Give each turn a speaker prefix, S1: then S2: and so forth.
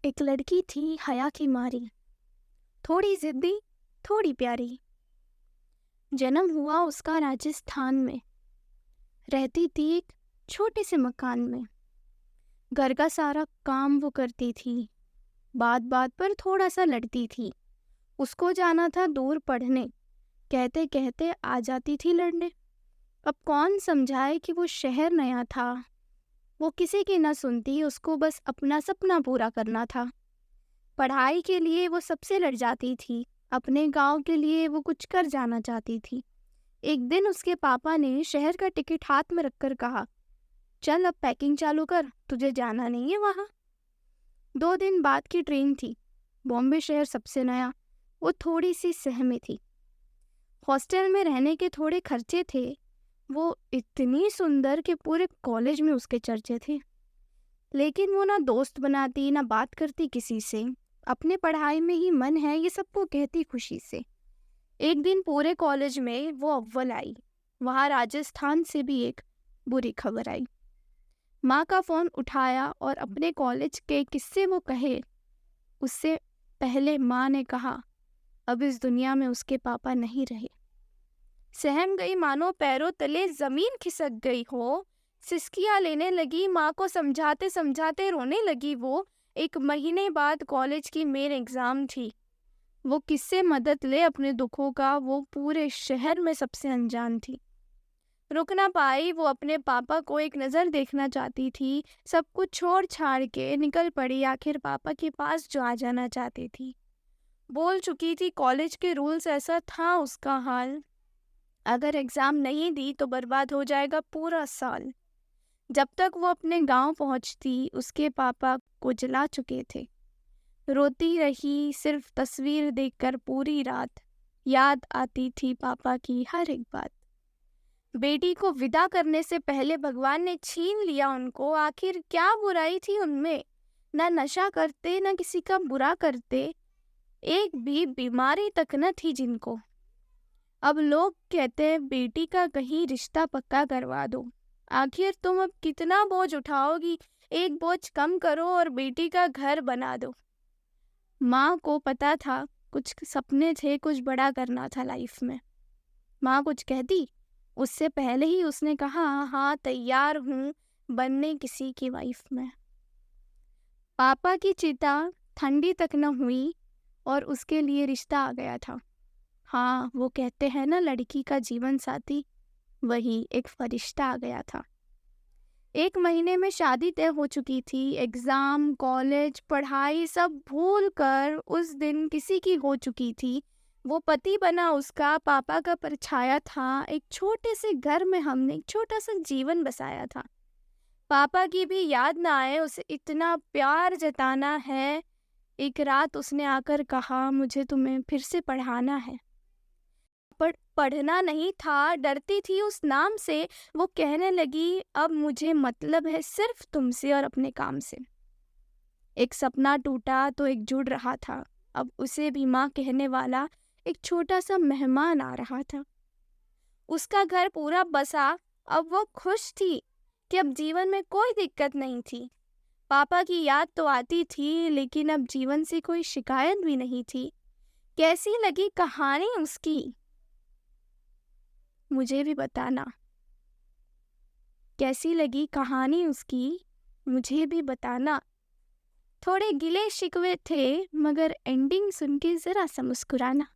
S1: एक लड़की थी हया की मारी, थोड़ी जिद्दी, थोड़ी प्यारी। जन्म हुआ उसका राजस्थान में। रहती थी एक छोटे से मकान में। घर का सारा काम वो करती थी। बात बात पर थोड़ा सा लड़ती थी। उसको जाना था दूर पढ़ने, कहते कहते आ जाती थी लड़ने। अब कौन समझाए कि वो शहर नया था। वो किसी की ना सुनती, उसको बस अपना सपना पूरा करना था। पढ़ाई के लिए वो सबसे लड़ जाती थी। अपने गांव के लिए वो कुछ कर जाना चाहती थी। एक दिन उसके पापा ने शहर का टिकट हाथ में रखकर कहा, चल अब पैकिंग चालू कर, तुझे जाना नहीं है वहाँ। 2 दिन बाद की ट्रेन थी। बॉम्बे शहर सबसे नया। वो थोड़ी सी सहमी थी। हॉस्टल में रहने के थोड़े खर्चे थे। वो इतनी सुंदर कि पूरे कॉलेज में उसके चर्चे थे। लेकिन वो ना दोस्त बनाती ना बात करती किसी से। अपने पढ़ाई में ही मन है, ये सबको कहती खुशी से। एक दिन पूरे कॉलेज में वो अव्वल आई। वहाँ राजस्थान से भी एक बुरी खबर आई। माँ का फ़ोन उठाया और अपने कॉलेज के किस्से वो कहे। उससे पहले माँ ने कहा, अब इस दुनिया में उसके पापा नहीं रहे। सहम गई, मानो पैरों तले ज़मीन खिसक गई हो। सिसकियाँ लेने लगी, माँ को समझाते समझाते रोने लगी वो। 1 महीने बाद कॉलेज की मेन एग्ज़ाम थी। वो किससे मदद ले अपने दुखों का, वो पूरे शहर में सबसे अनजान थी। रुक ना पाई, वो अपने पापा को एक नज़र देखना चाहती थी। सब कुछ छोड़ छाड़ के निकल पड़ी आखिर पापा के पास जो आ जाना चाहती थी। बोल चुकी थी कॉलेज के रूल्स, ऐसा था उसका हाल। अगर एग्ज़ाम नहीं दी तो बर्बाद हो जाएगा पूरा साल। जब तक वो अपने गांव पहुंचती, उसके पापा को जला चुके थे। रोती रही सिर्फ तस्वीर देखकर पूरी रात। याद आती थी पापा की हर एक बात। बेटी को विदा करने से पहले भगवान ने छीन लिया उनको। आखिर क्या बुराई थी उनमें। ना नशा करते, ना किसी का बुरा करते, एक भी बीमारी तक न थी जिनको। अब लोग कहते हैं बेटी का कहीं रिश्ता पक्का करवा दो। आखिर तुम अब कितना बोझ उठाओगी। एक बोझ कम करो और बेटी का घर बना दो। माँ को पता था कुछ सपने थे, कुछ बड़ा करना था लाइफ में। माँ कुछ कहती उससे पहले ही उसने कहा, हाँ तैयार हूँ बनने किसी की वाइफ में। पापा की चिता ठंडी तक न हुई और उसके लिए रिश्ता आ गया था। हाँ, वो कहते हैं ना लड़की का जीवन साथी, वही एक फरिश्ता आ गया था। 1 महीने में शादी तय हो चुकी थी। एग्ज़ाम, कॉलेज, पढ़ाई सब भूल कर उस दिन किसी की हो चुकी थी। वो पति बना उसका, पापा का परछाया था। एक छोटे से घर में हमने एक छोटा सा जीवन बसाया था। पापा की भी याद ना आए, उसे इतना प्यार जताना है। एक रात उसने आकर कहा, मुझे तुम्हें फिर से पढ़ाना है। पढ़ना नहीं था, डरती थी उस नाम से। वो कहने लगी, अब मुझे मतलब है सिर्फ तुमसे और अपने काम से। एक सपना टूटा तो एक जुड़ रहा था। अब उसे भी माँ कहने वाला एक छोटा सा मेहमान आ रहा था। उसका घर पूरा बसा। अब वो खुश थी कि अब जीवन में कोई दिक्कत नहीं थी। पापा की याद तो आती थी, लेकिन अब जीवन से कोई शिकायत भी नहीं थी। कैसी लगी कहानी उसकी, मुझे भी बताना। कैसी लगी कहानी उसकी, मुझे भी बताना। थोड़े गिले शिकवे थे, मगर एंडिंग सुन के ज़रा सा मुस्कुराना।